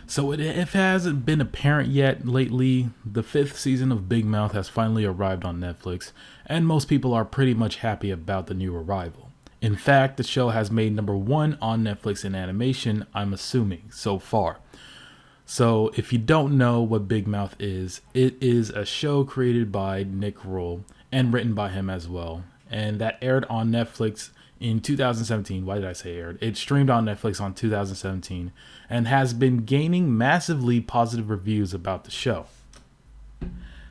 So if it hasn't been apparent yet lately, the fifth season of Big Mouth has finally arrived on Netflix, and most people are pretty much happy about the new arrival. In fact, the show has made number one on Netflix in animation, I'm assuming, so far. So if you don't know what Big Mouth is, it is a show created by Nick Kroll and written by him as well, and that aired on Netflix in 2017. Why did I say aired? It streamed on Netflix on 2017 and has been gaining massively positive reviews about the show.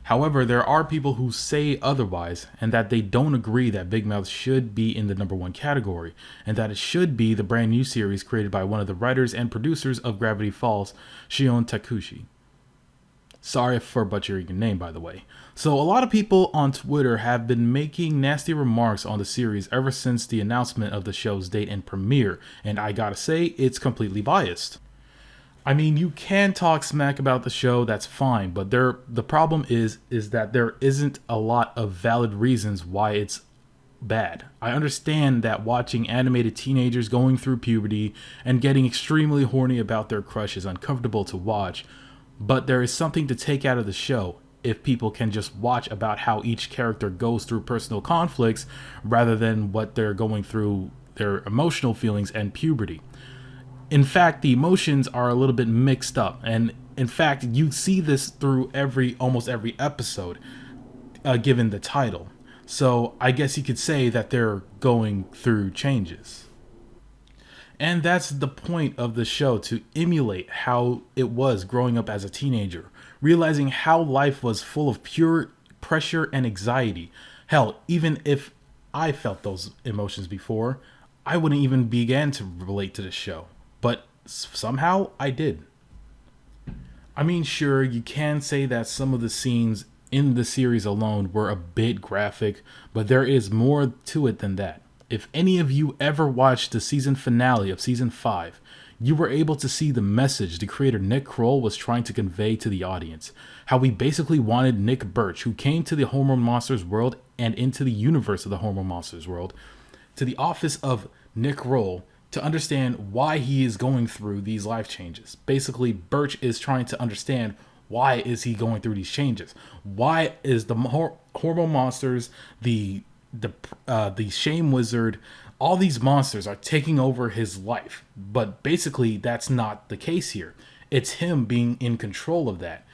However, there are people who say otherwise and that they don't agree that Big Mouth should be in the number one category and that it should be the brand new series created by one of the writers and producers of Gravity Falls, Shion Takushi. Sorry for butchering your name, by the way. So, a lot of people on Twitter have been making nasty remarks on the series ever since the announcement of the show's date and premiere, and I gotta say, it's completely biased. I mean, you can talk smack about the show, that's fine, but the problem is that there isn't a lot of valid reasons why it's bad. I understand that watching animated teenagers going through puberty and getting extremely horny about their crush is uncomfortable to watch, but there is something to take out of the show if people can just watch about how each character goes through personal conflicts rather than what they're going through their emotional feelings and puberty. In fact, the emotions are a little bit mixed up, and in fact, you see this through almost every episode, given the title. So I guess you could say that they're going through changes. And that's the point of the show, to emulate how it was growing up as a teenager, realizing how life was full of pure pressure and anxiety. Hell, even if I felt those emotions before, I wouldn't even begin to relate to the show. But somehow I did. I mean, sure, you can say that some of the scenes in the series alone were a bit graphic, but there is more to it than that. If any of you ever watched the season finale of season 5, you were able to see the message the creator Nick Kroll was trying to convey to the audience. How he basically wanted Nick Birch, who came to the Hormone Monsters world and into the universe of the Hormone Monsters world, to the office of Nick Kroll, to understand why he is going through these life changes. Basically, Birch is trying to understand why is he going through these changes. Why is the hormone monsters, the shame wizard, all these monsters are taking over his life. But basically, that's not the case here. It's him being in control of that,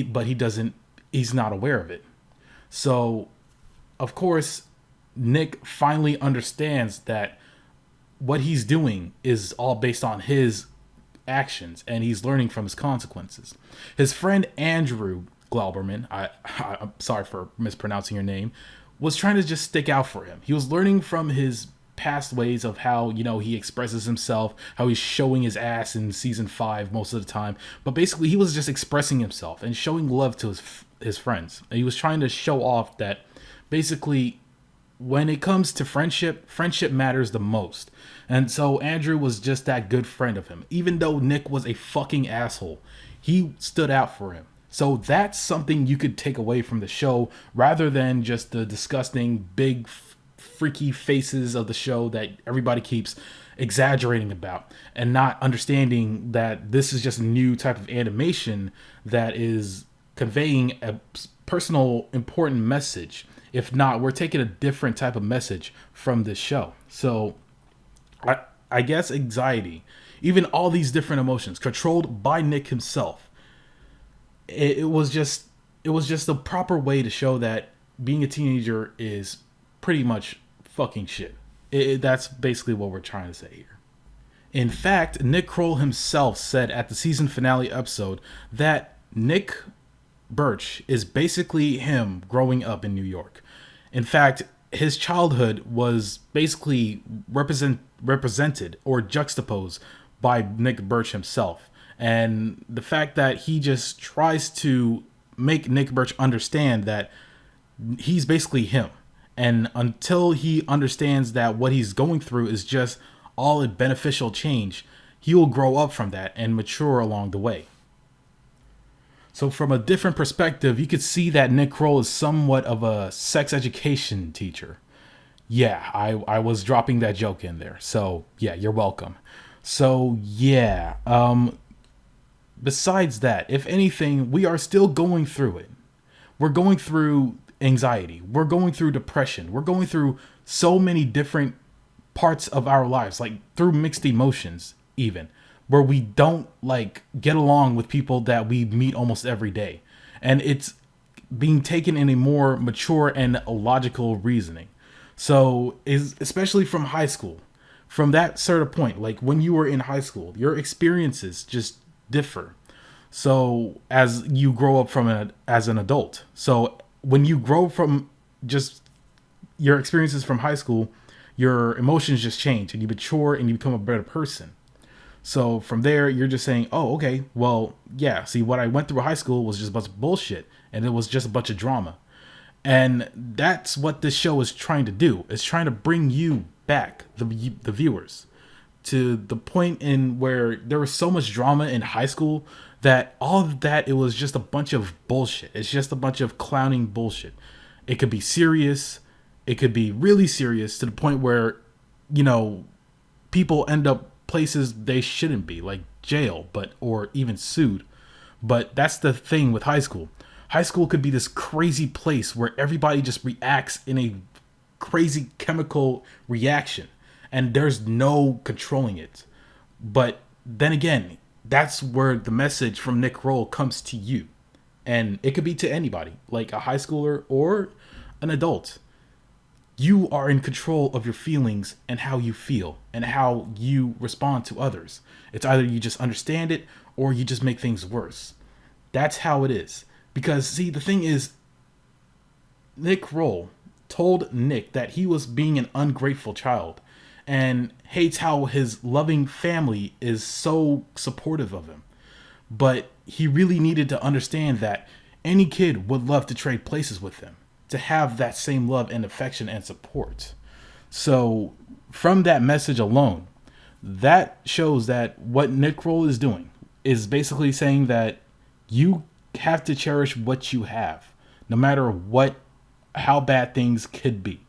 but he's not aware of it. So, of course, Nick finally understands that what he's doing is all based on his actions, and he's learning from his consequences. His friend Andrew Glauberman, I'm sorry for mispronouncing your name, was trying to just stick out for him. He was learning from his past ways of how, he expresses himself, how he's showing his ass in season 5 most of the time. But basically, he was just expressing himself and showing love to his friends. And he was trying to show off that basically, when it comes to friendship matters the most. And so Andrew was just that good friend of him. Even though Nick was a fucking asshole, he stood out for him. So that's something you could take away from the show, rather than just the disgusting, big, freaky faces of the show that everybody keeps exaggerating about, and not understanding that this is just a new type of animation that is conveying a personal, important message. If not, we're taking a different type of message from this show. So I guess anxiety, even all these different emotions controlled by Nick himself. It was just the proper way to show that being a teenager is pretty much fucking shit. That's basically what we're trying to say here. In fact, Nick Kroll himself said at the season finale episode that Nick Birch is basically him growing up in New York. In fact, his childhood was basically represented or juxtaposed by Nick Birch himself. And the fact that he just tries to make Nick Birch understand that he's basically him. And until he understands that what he's going through is just all a beneficial change, he will grow up from that and mature along the way. So from a different perspective, you could see that Nick Kroll is somewhat of a sex education teacher. Yeah, I was dropping that joke in there. So yeah, you're welcome. So yeah, besides that, if anything, we are still going through it. We're going through anxiety. We're going through depression. We're going through so many different parts of our lives, like through mixed emotions, even where we don't like get along with people that we meet almost every day. And it's being taken in a more mature and logical reasoning. So is especially from high school, from that sort of point, like when you were in high school, your experiences just differ. So as you grow up as an adult, so when you grow from just your experiences from high school, your emotions just change and you mature and you become a better person. So from there, you're just saying, oh, okay, well, yeah, see, what I went through high school was just a bunch of bullshit and it was just a bunch of drama. And that's what this show is trying to do. It's trying to bring you back, the viewers, to the point in where there was so much drama in high school that all of that, it was just a bunch of bullshit. It's just a bunch of clowning bullshit. It could be serious. It could be really serious to the point where, you know, people end up places they shouldn't be, like jail, or even sued. But that's the thing with high school. High school could be this crazy place where everybody just reacts in a crazy chemical reaction and there's no controlling it. But then again, that's where the message from Nick Kroll comes to you. And it could be to anybody, like a high schooler or an adult. You are in control of your feelings and how you feel and how you respond to others. It's either you just understand it or you just make things worse. That's how it is. Because, see, the thing is, Nick Kroll told Nick that he was being an ungrateful child and hates how his loving family is so supportive of him. But he really needed to understand that any kid would love to trade places with him, to have that same love and affection and support. So from that message alone, that shows that what Nick Kroll is doing is basically saying that you have to cherish what you have, no matter how bad things could be.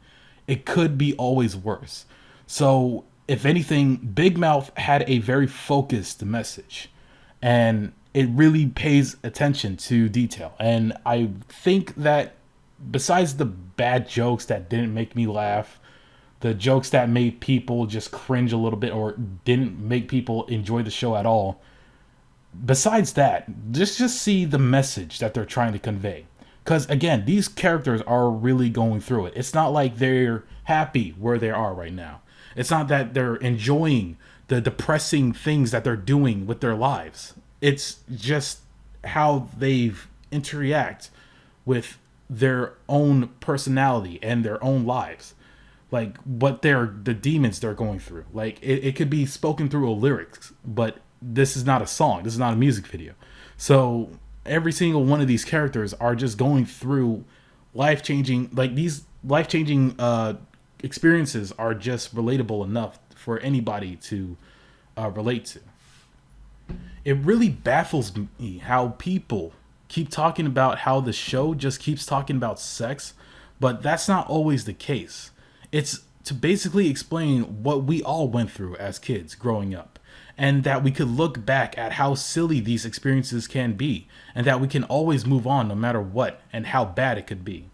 It could be always worse. So if anything, Big Mouth had a very focused message and it really pays attention to detail. And I think that besides the bad jokes that didn't make me laugh, the jokes that made people just cringe a little bit or didn't make people enjoy the show at all, besides that, just see the message that they're trying to convey. Because again, these characters are really going through it. It's not like they're happy where they are right now. It's not that they're enjoying the depressing things that they're doing with their lives. It's just how they interact with their own personality and their own lives. Like the demons they're going through. Like it could be spoken through a lyrics, but this is not a song. This is not a music video. So every single one of these characters are just going through life-changing, like these life-changing experiences are just relatable enough for anybody to relate to. It really baffles me how people keep talking about how the show just keeps talking about sex, but that's not always the case. It's to basically explain what we all went through as kids growing up, and that we could look back at how silly these experiences can be, and that we can always move on no matter what and how bad it could be.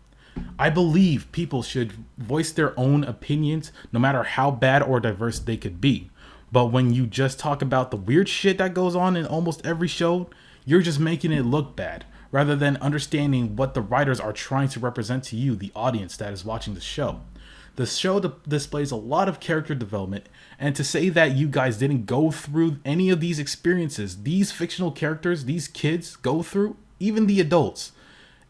I believe people should voice their own opinions no matter how bad or diverse they could be. But when you just talk about the weird shit that goes on in almost every show, you're just making it look bad, rather than understanding what the writers are trying to represent to you, the audience that is watching the show. The show displays a lot of character development, and to say that you guys didn't go through any of these experiences these fictional characters, these kids go through, even the adults,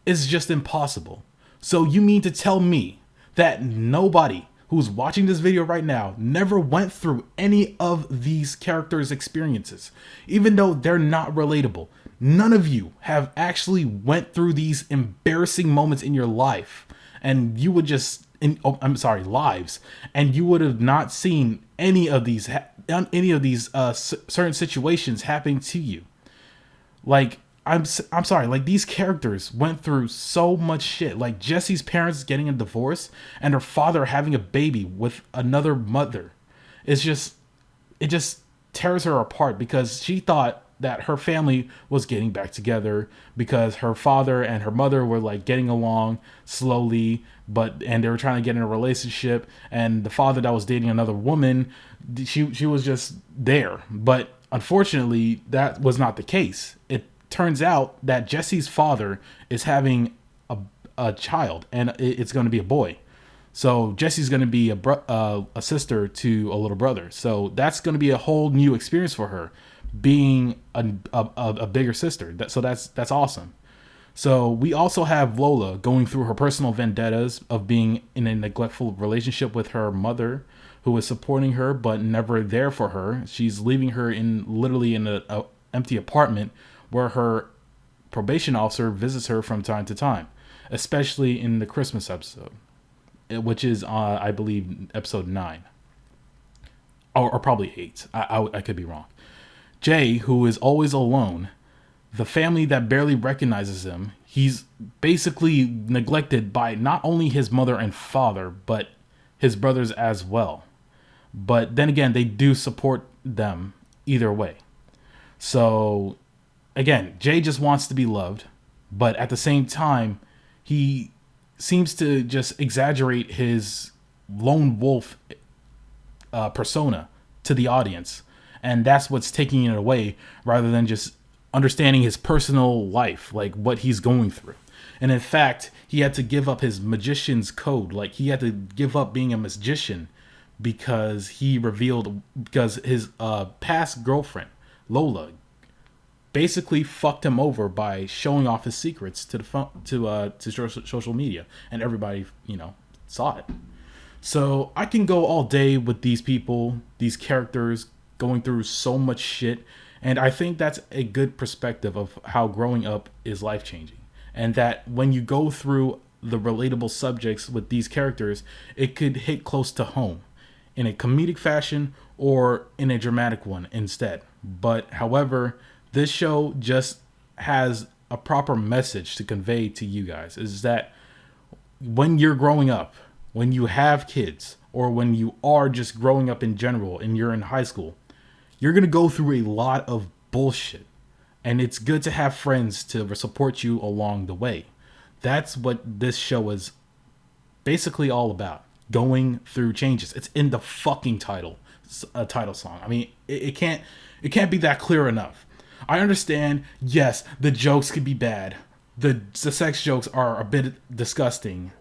is just impossible. So you mean to tell me that nobody who's watching this video right now never went through any of these characters' experiences, even though they're not relatable? None of you have actually went through these embarrassing moments in your life, and you would just lives, and you would have not seen any of these certain situations happening to you. Like, I'm sorry, like these characters went through so much shit. Like Jesse's parents getting a divorce and her father having a baby with another mother. It just tears her apart because she thought that her family was getting back together because her father and her mother were like getting along slowly, and they were trying to get in a relationship, and the father that was dating another woman, she was just there. But unfortunately, that was not the case. It turns out that Jesse's father is having a child, and it's going to be a boy. So Jesse's going to be a sister to a little brother. So that's going to be a whole new experience for her, being a bigger sister. So that's awesome. So we also have Lola going through her personal vendettas of being in a neglectful relationship with her mother, who is supporting her but never there for her. She's leaving her literally in a empty apartment where her probation officer visits her from time to time, especially in the Christmas episode, which is, I believe, episode 9. Or probably 8. I could be wrong. Jay, who is always alone, the family that barely recognizes him, he's basically neglected by not only his mother and father, but his brothers as well. But then again, they do support them either way. So, again, Jay just wants to be loved, but at the same time, he seems to just exaggerate his lone wolf persona to the audience. And that's what's taking it away, rather than just understanding his personal life, like what he's going through. And in fact, he had to give up his magician's code. Like, he had to give up being a magician because his past girlfriend, Lola, basically fucked him over by showing off his secrets to social media, and everybody, saw it. So I can go all day with these people, these characters going through so much shit, and I think that's a good perspective of how growing up is life-changing, and that when you go through the relatable subjects with these characters, it could hit close to home in a comedic fashion or in a dramatic one instead. But however, this show just has a proper message to convey to you guys, is that when you're growing up, when you have kids, or when you are just growing up in general and you're in high school, you're going to go through a lot of bullshit. And it's good to have friends to support you along the way. That's what this show is basically all about. Going through changes. It's in the fucking title song. I mean, it can't be that clear enough. I understand, yes, the jokes could be bad. The sex jokes are a bit disgusting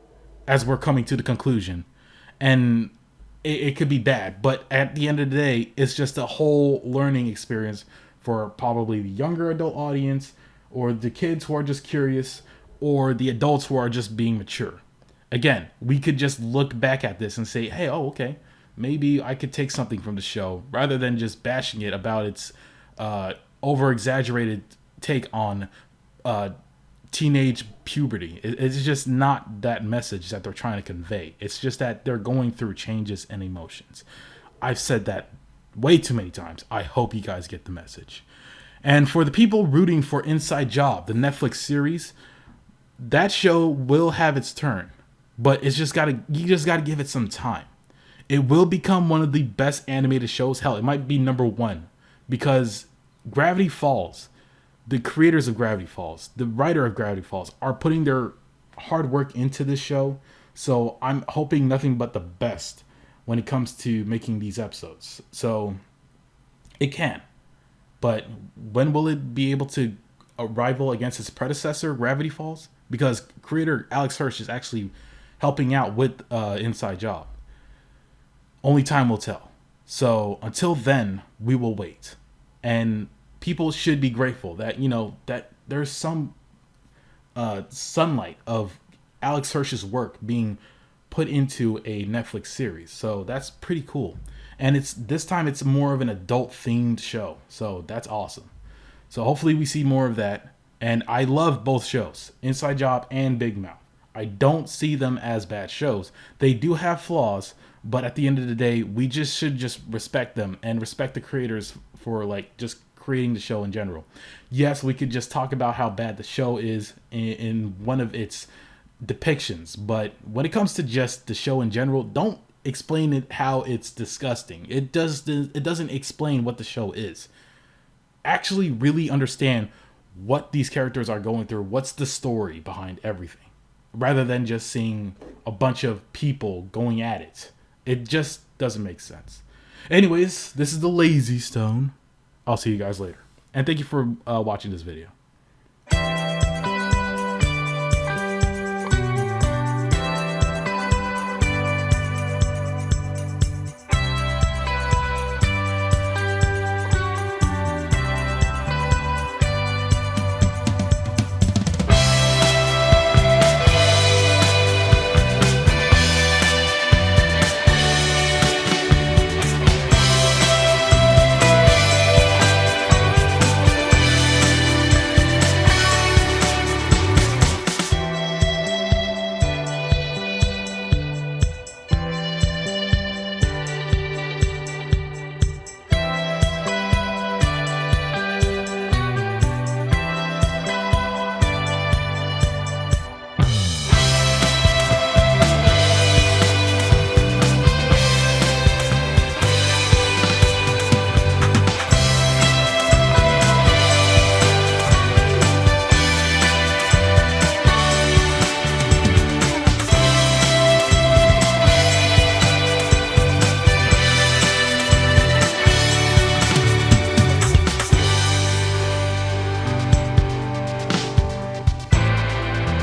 as we're coming to the conclusion. And it could be bad. But at the end of the day, it's just a whole learning experience for probably the younger adult audience, or the kids who are just curious, or the adults who are just being mature. Again, we could just look back at this and say, hey, okay, maybe I could take something from the show, rather than just bashing it about its over-exaggerated take on teenage puberty. It's just not that message that they're trying to convey. It's just that they're going through changes and emotions. I've said that way too many times. I hope you guys get the message. And for the people rooting for Inside Job, the Netflix series, that show will have its turn, but you just gotta give it some time. It will become one of the best animated shows. Hell, it might be number 1, because Gravity Falls, the creators of Gravity Falls, the writer of Gravity Falls, are putting their hard work into this show. So I'm hoping nothing but the best when it comes to making these episodes. So it can. But when will it be able to rival against its predecessor, Gravity Falls? Because creator Alex Hirsch is actually helping out with Inside Job. Only time will tell. So until then, we will wait. And people should be grateful that, that there's some sunlight of Alex Hirsch's work being put into a Netflix series. So that's pretty cool. And this time it's more of an adult themed show. So that's awesome. So hopefully we see more of that. And I love both shows, Inside Job and Big Mouth. I don't see them as bad shows. They do have flaws, but at the end of the day, we should respect them and respect the creators for just creating the show in general. Yes, we could just talk about how bad the show is in one of its depictions, but when it comes to just the show in general, don't explain it how it's disgusting. It doesn't explain what the show is. actually really understand what these characters are going through, what's the story behind everything, rather than just seeing a bunch of people going at it. It just doesn't make sense. Anyways, this is the Lazystone. I'll see you guys later. And thank you for watching this video.